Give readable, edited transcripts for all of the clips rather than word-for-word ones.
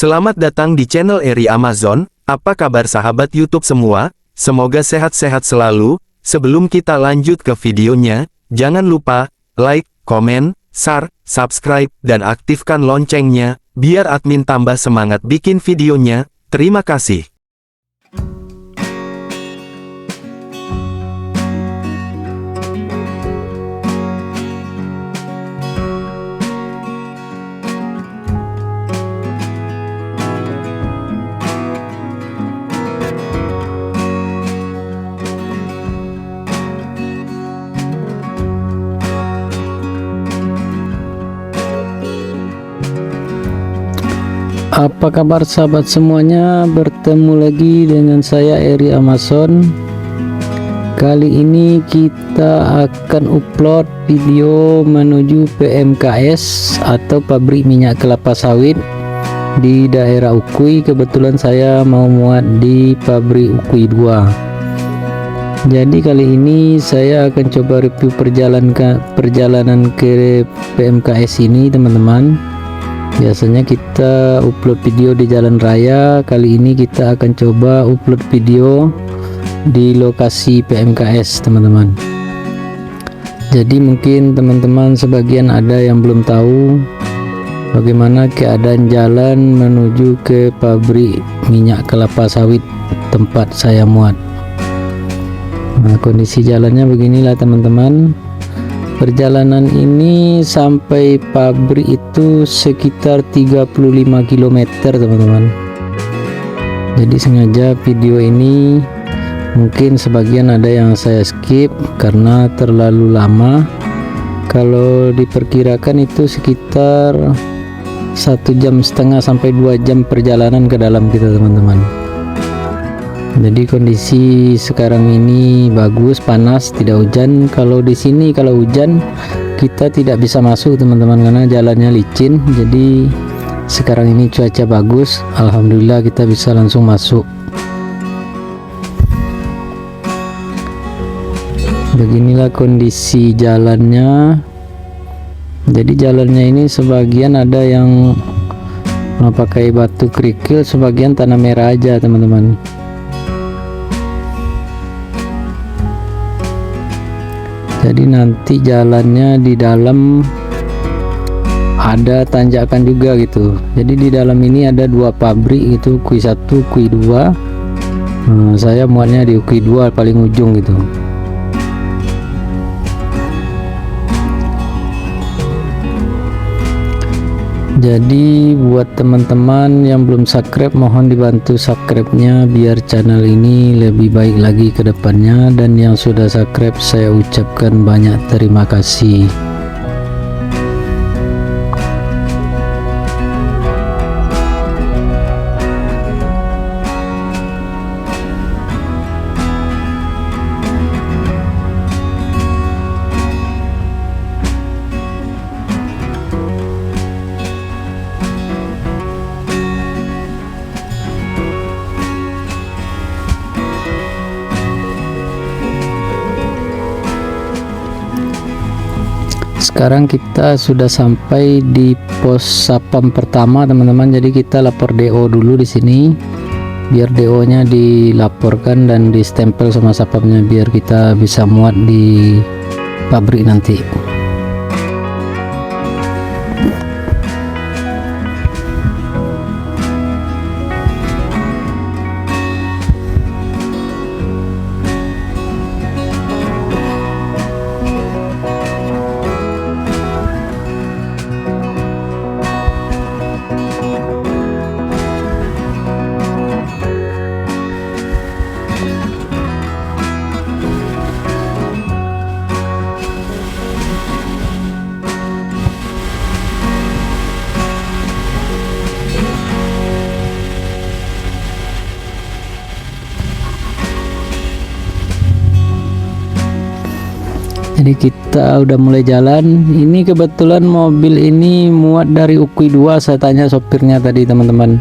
Selamat datang di channel Eri Amazon. Apa kabar sahabat YouTube semua? Semoga sehat-sehat selalu. Sebelum kita lanjut ke videonya, jangan lupa like, komen, share, subscribe, dan aktifkan loncengnya, biar admin tambah semangat bikin videonya. Terima kasih. Apa kabar sahabat semuanya, bertemu lagi dengan saya Eri Amazon. Kali ini kita akan upload video menuju PMKS atau pabrik minyak kelapa sawit di daerah Ukui. Kebetulan saya mau muat di pabrik Ukui 2. Jadi kali ini saya akan coba review perjalanan ke PMKS ini teman-teman. Biasanya kita upload video di jalan raya, kali ini kita akan coba upload video di lokasi PMKS teman-teman. Jadi mungkin teman-teman sebagian ada yang belum tahu bagaimana keadaan jalan menuju ke pabrik minyak kelapa sawit tempat saya muat. Nah, kondisi jalannya beginilah teman-teman. Perjalanan ini sampai pabrik itu sekitar 35 km teman-teman. Jadi sengaja video ini mungkin sebagian ada yang saya skip karena terlalu lama. Kalau diperkirakan itu sekitar 1,5 jam sampai 2 jam perjalanan ke dalam kita teman-teman. Jadi kondisi sekarang ini bagus, panas, tidak hujan. Kalau di sini kalau hujan kita tidak bisa masuk teman-teman karena jalannya licin. Jadi sekarang ini cuaca bagus, alhamdulillah kita bisa langsung masuk. Beginilah kondisi jalannya. Jadi jalannya ini sebagian ada yang pakai batu kerikil, sebagian tanah merah aja teman-teman. Jadi nanti jalannya di dalam ada tanjakan juga gitu. Jadi di dalam ini ada 2 pabrik gitu, Ukui 1, Ukui 2. Saya muatnya di Ukui 2 paling ujung gitu. Jadi buat teman-teman yang belum subscribe, mohon dibantu subscribe-nya biar channel ini lebih baik lagi ke depannya, dan yang sudah subscribe saya ucapkan banyak terima kasih. Sekarang kita sudah sampai di pos sapam pertama teman-teman. Jadi kita lapor DO dulu di sini, biar DO nya dilaporkan dan di stempel sama sapamnya biar kita bisa muat di pabrik nanti. Jadi kita udah mulai jalan. Ini kebetulan mobil ini muat dari Ukui 2. Saya tanya sopirnya tadi teman-teman.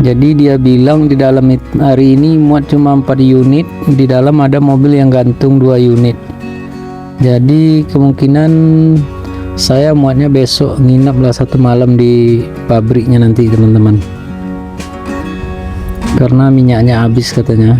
Jadi dia bilang di dalam hari ini muat cuma 4 unit. Di dalam ada mobil yang gantung 2 unit. Jadi kemungkinan saya muatnya besok, nginaplah 1 malam di pabriknya nanti teman-teman. karena minyaknya habis katanya.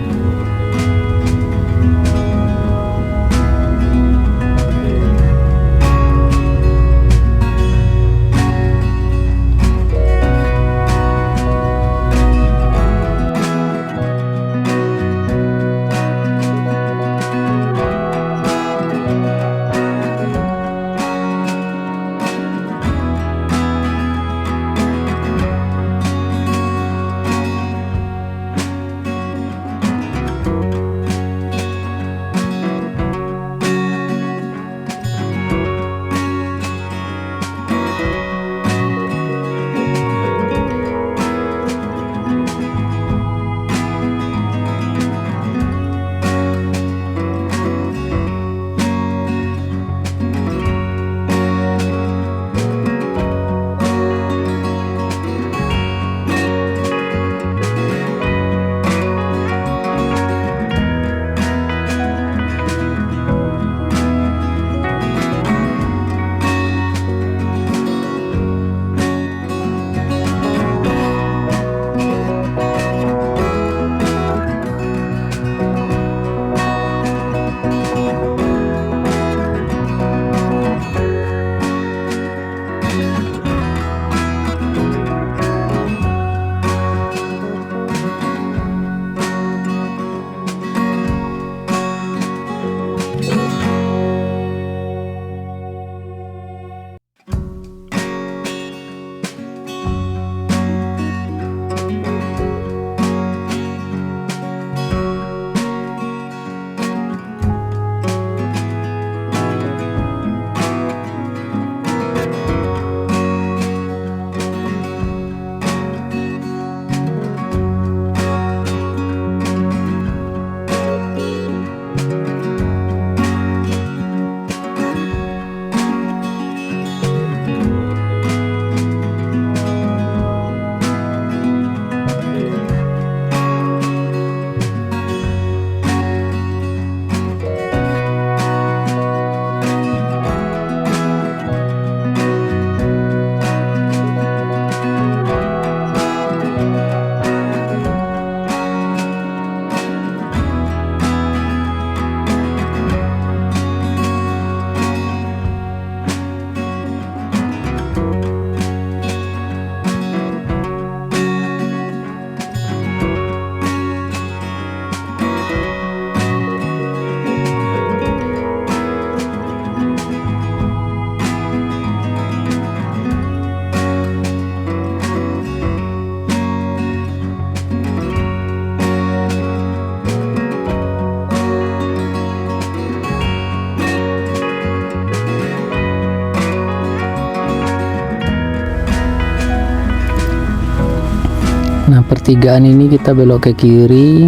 Nah, pertigaan ini kita belok ke kiri.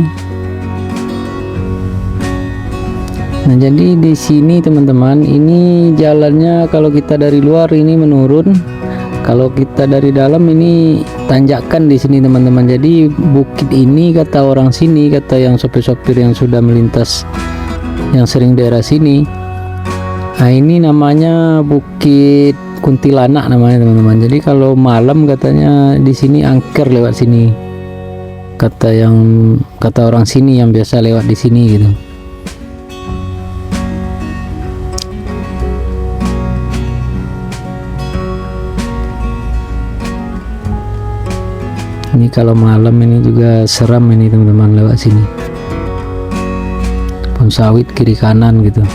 Nah, jadi di sini teman-teman, ini jalannya kalau kita dari luar ini menurun, kalau kita dari dalam ini tanjakan di sini teman-teman. Jadi bukit ini kata orang sini, kata yang sopir-sopir yang sudah melintas, yang sering daerah sini. Nah, ini namanya Bukit Kuntilanak namanya teman-teman. Jadi kalau malam katanya di sini angker lewat sini. Kata orang sini yang biasa lewat di sini gitu. Ini kalau malam ini juga seram ini teman-teman lewat sini. Pohon sawit kiri kanan gitu.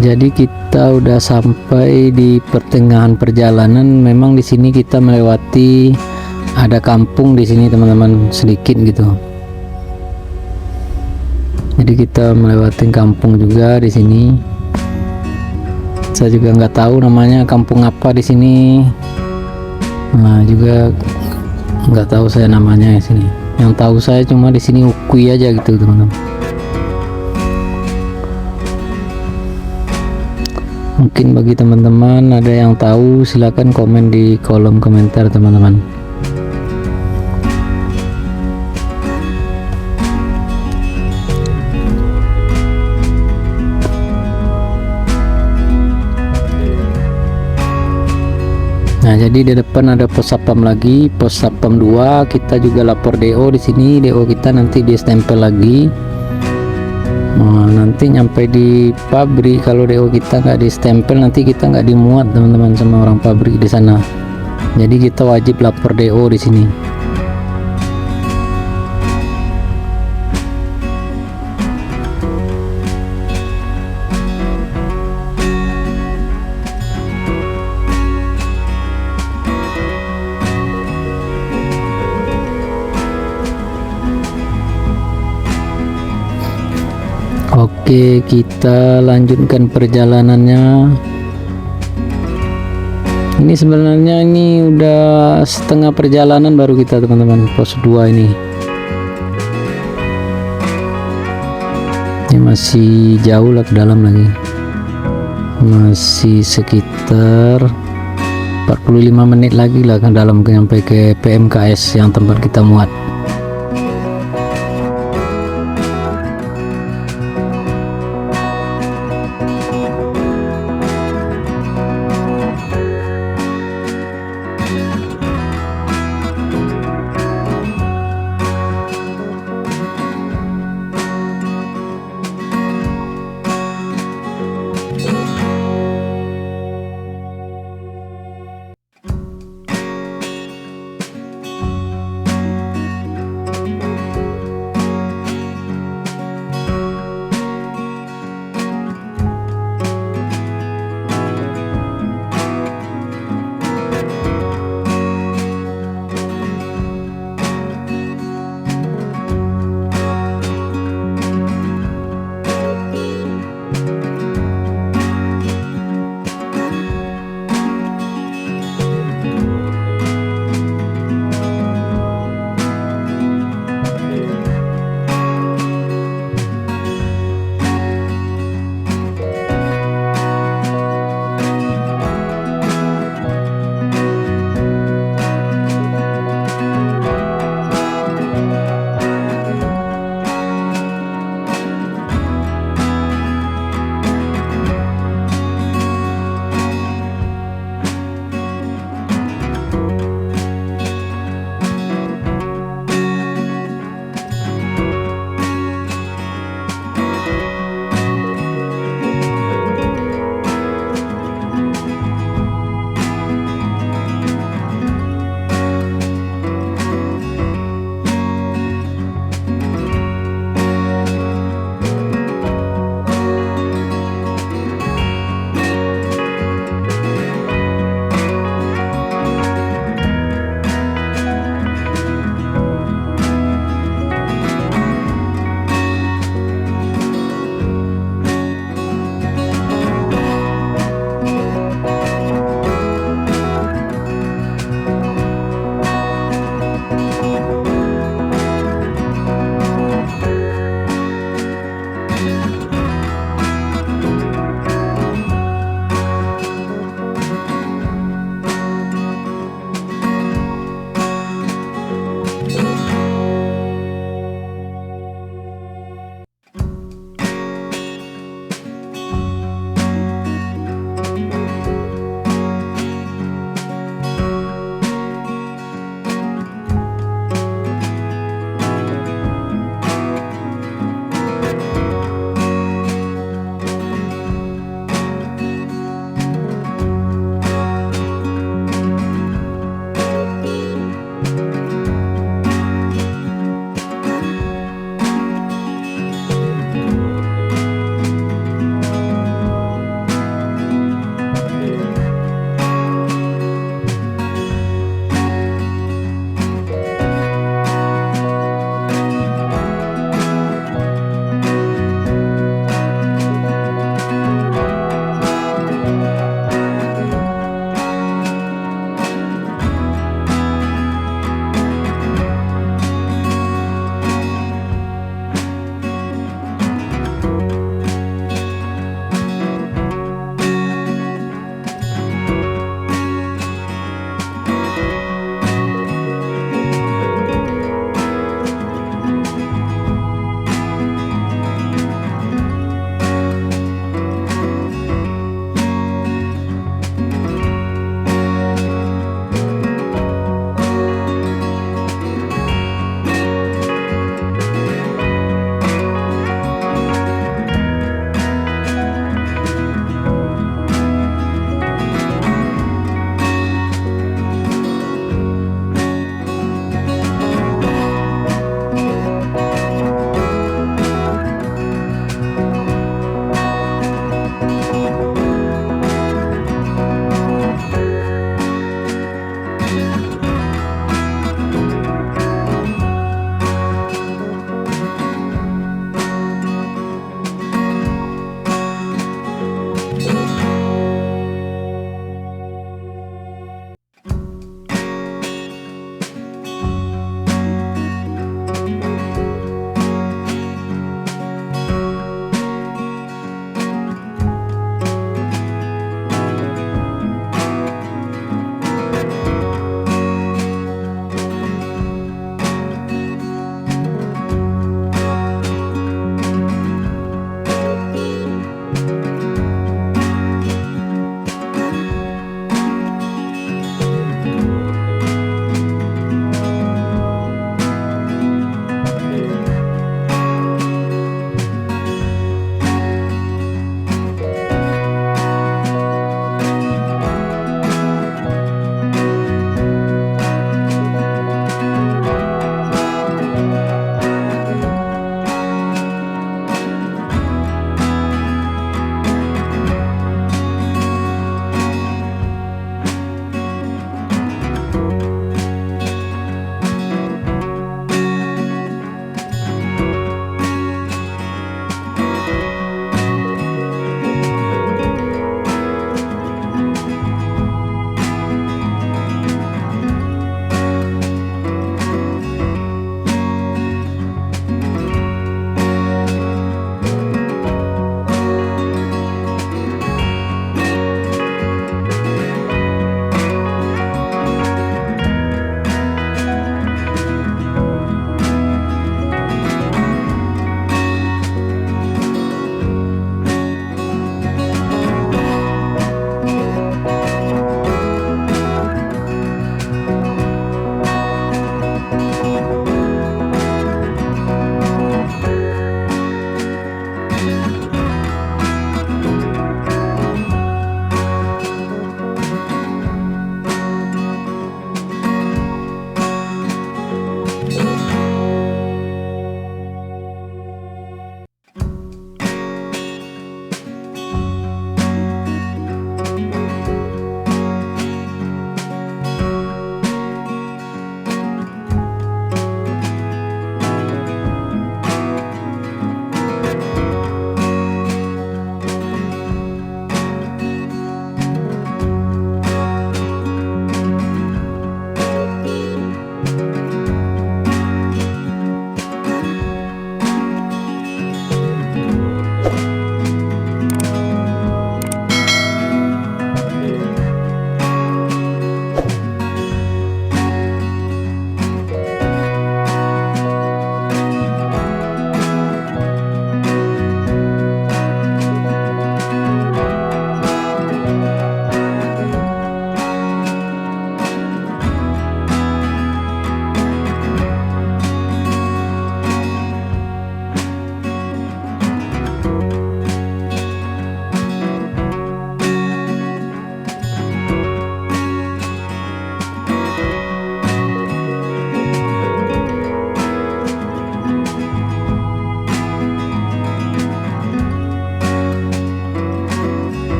Jadi kita udah sampai di pertengahan perjalanan. Memang di sini kita melewati ada kampung di sini teman-teman, sedikit gitu. Jadi kita melewati kampung juga di sini. Saya juga nggak tahu namanya kampung apa di sini. Nah, juga nggak tahu saya namanya di sini. Yang tahu saya cuma di sini Ukui aja gitu teman-teman. Mungkin bagi teman-teman ada yang tahu, silahkan komen di kolom komentar teman-teman. Nah, jadi di depan ada pos satpam lagi, pos satpam 2. Kita juga lapor DO di sini. DO kita nanti dia stempel lagi. Nah, nanti nyampe di pabrik, kalau DO kita nggak di stempel, nanti kita nggak dimuat teman-teman sama orang pabrik di sana. Jadi kita wajib lapor DO di sini. Oke, kita lanjutkan perjalanannya. Ini sebenarnya ini udah setengah perjalanan baru kita teman-teman, pos 2 ini. Ini masih jauh lah ke dalam lagi. Masih sekitar 45 menit lagi lah ke dalam sampai ke PMKS yang tempat kita muat.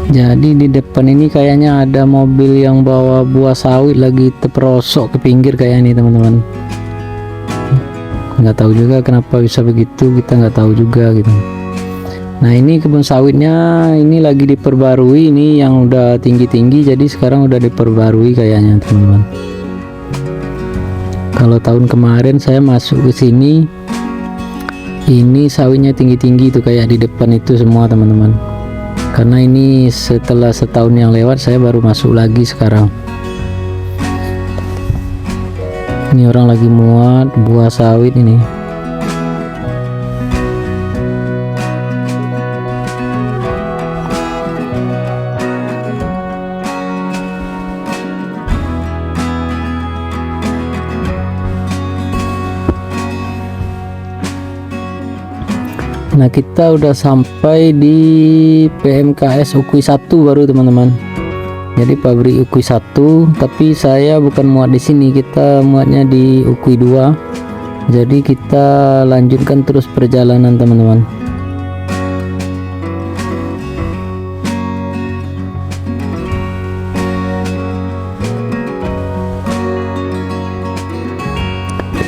Jadi di depan ini kayaknya ada mobil yang bawa buah sawit lagi terperosok ke pinggir kayak ini teman-teman. Nggak tahu juga kenapa bisa begitu, kita nggak tahu juga gitu. Nah ini kebun sawitnya ini lagi diperbarui, ini yang udah tinggi-tinggi jadi sekarang udah diperbarui kayaknya teman-teman. Kalau tahun kemarin saya masuk ke sini, ini sawitnya tinggi-tinggi tuh kayak di depan itu semua teman-teman. Karena ini setelah setahun yang lewat saya baru masuk lagi sekarang. Ini orang lagi muat buah sawit ini. Nah kita udah sampai di PMKS Ukui 1 baru teman-teman. Jadi pabrik Ukui 1, tapi saya bukan muat di sini, kita muatnya di Ukui 2. Jadi kita lanjutkan terus perjalanan teman-teman.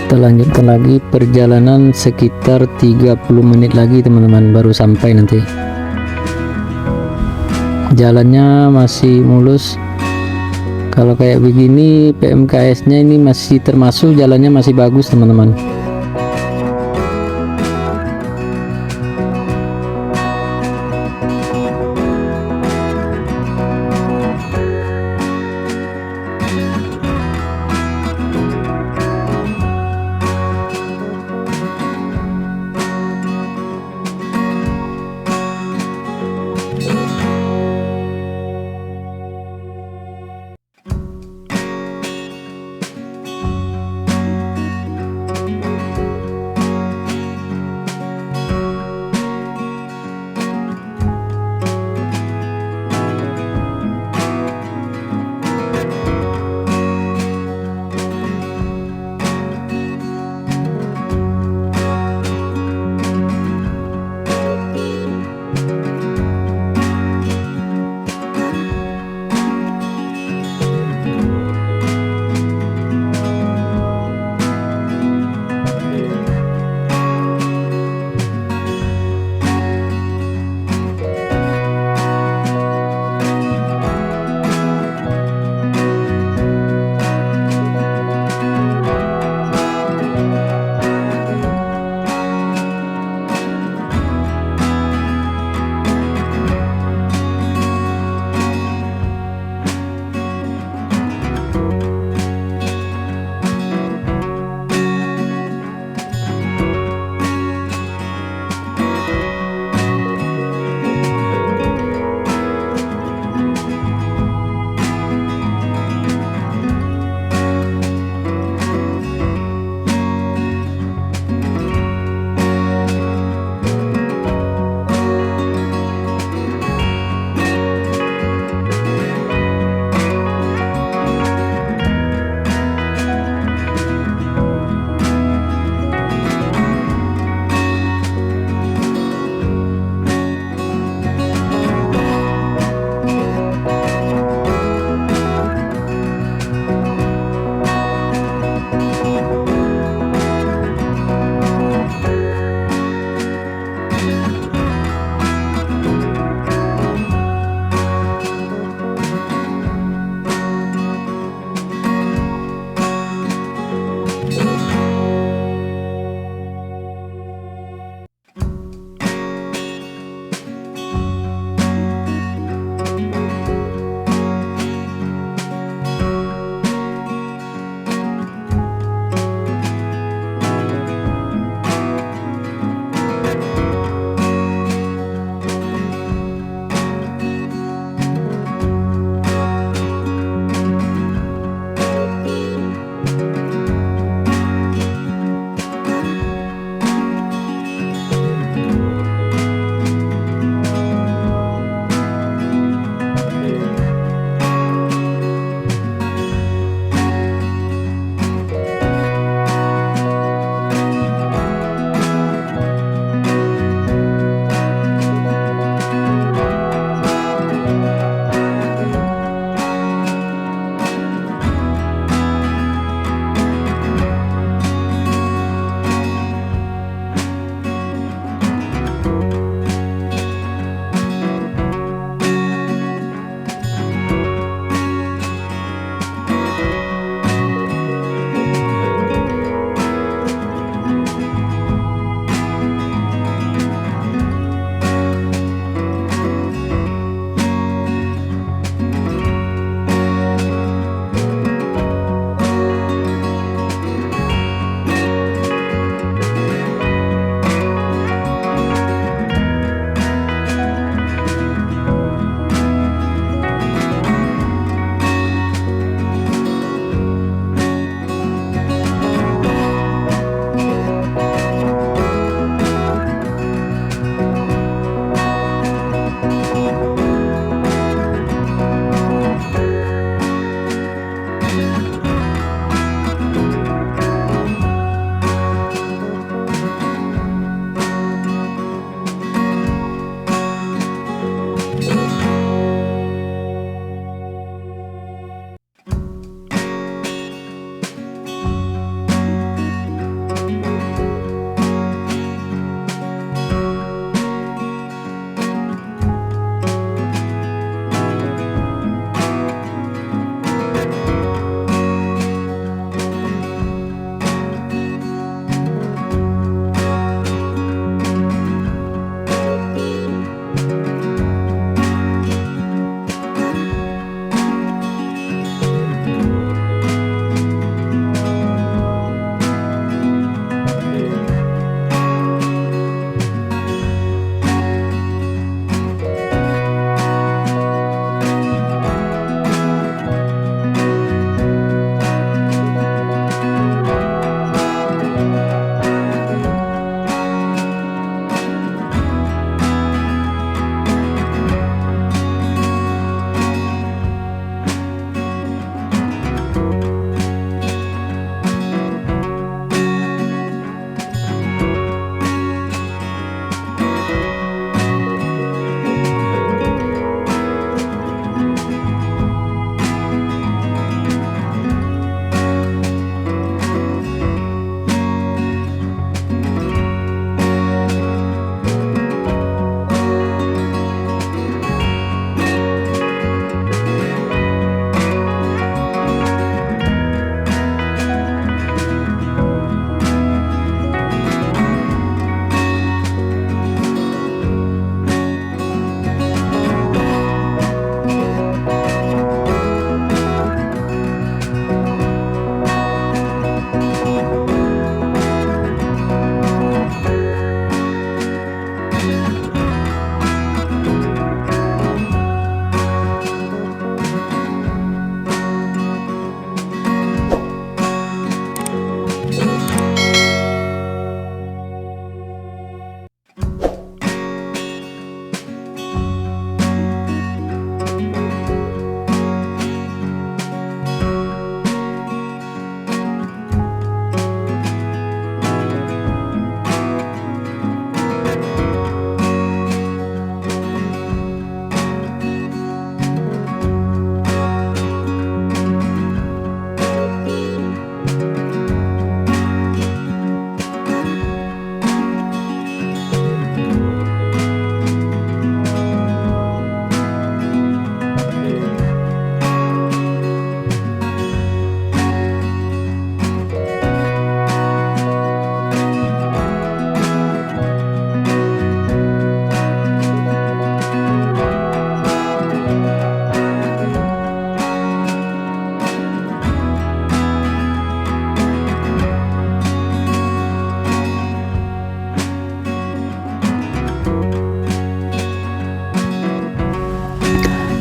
Kita lanjutkan lagi perjalanan sekitar 30 menit lagi teman-teman, baru sampai nanti. Jalannya masih mulus. Kalau kayak begini PMKS nya ini masih termasuk jalannya masih bagus teman-teman.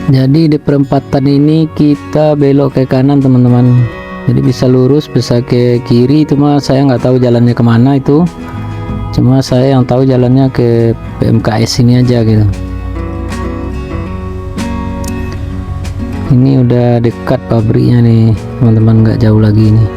Jadi di perempatan ini kita belok ke kanan teman-teman, jadi bisa lurus bisa ke kiri, itu mah saya nggak tahu jalannya kemana itu, cuma saya yang tahu jalannya ke PMKS ini aja gitu. Ini udah dekat pabriknya nih teman-teman, nggak jauh lagi nih.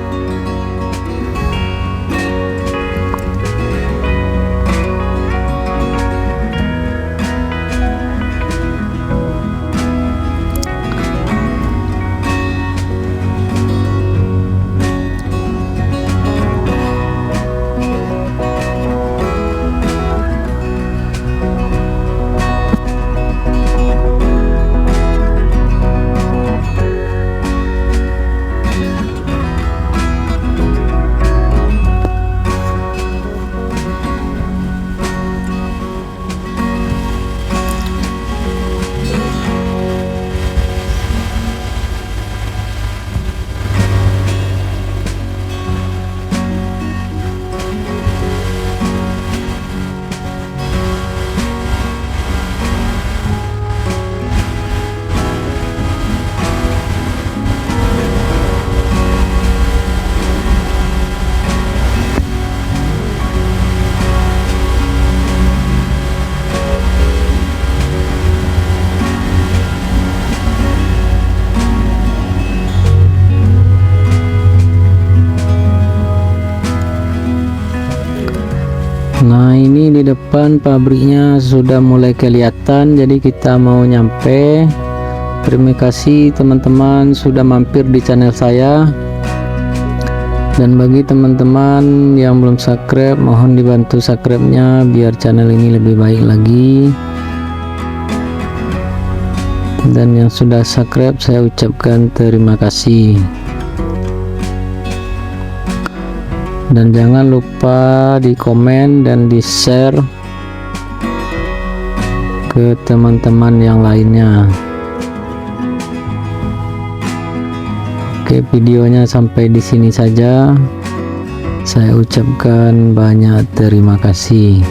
Nah ini di depan pabriknya sudah mulai kelihatan, jadi kita mau nyampe. Terima kasih teman-teman sudah mampir di channel saya, dan bagi teman-teman yang belum subscribe mohon dibantu subscribe-nya biar channel ini lebih baik lagi. Dan yang sudah subscribe saya ucapkan terima kasih. Dan jangan lupa di komen dan di share ke teman-teman yang lainnya. Oke, videonya sampai di sini saja. Saya ucapkan banyak terima kasih.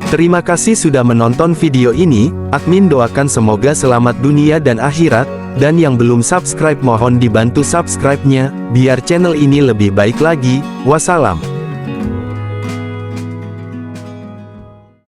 Terima kasih sudah menonton video ini, admin doakan semoga selamat dunia dan akhirat, dan yang belum subscribe mohon dibantu subscribe-nya, biar channel ini lebih baik lagi. Wassalam.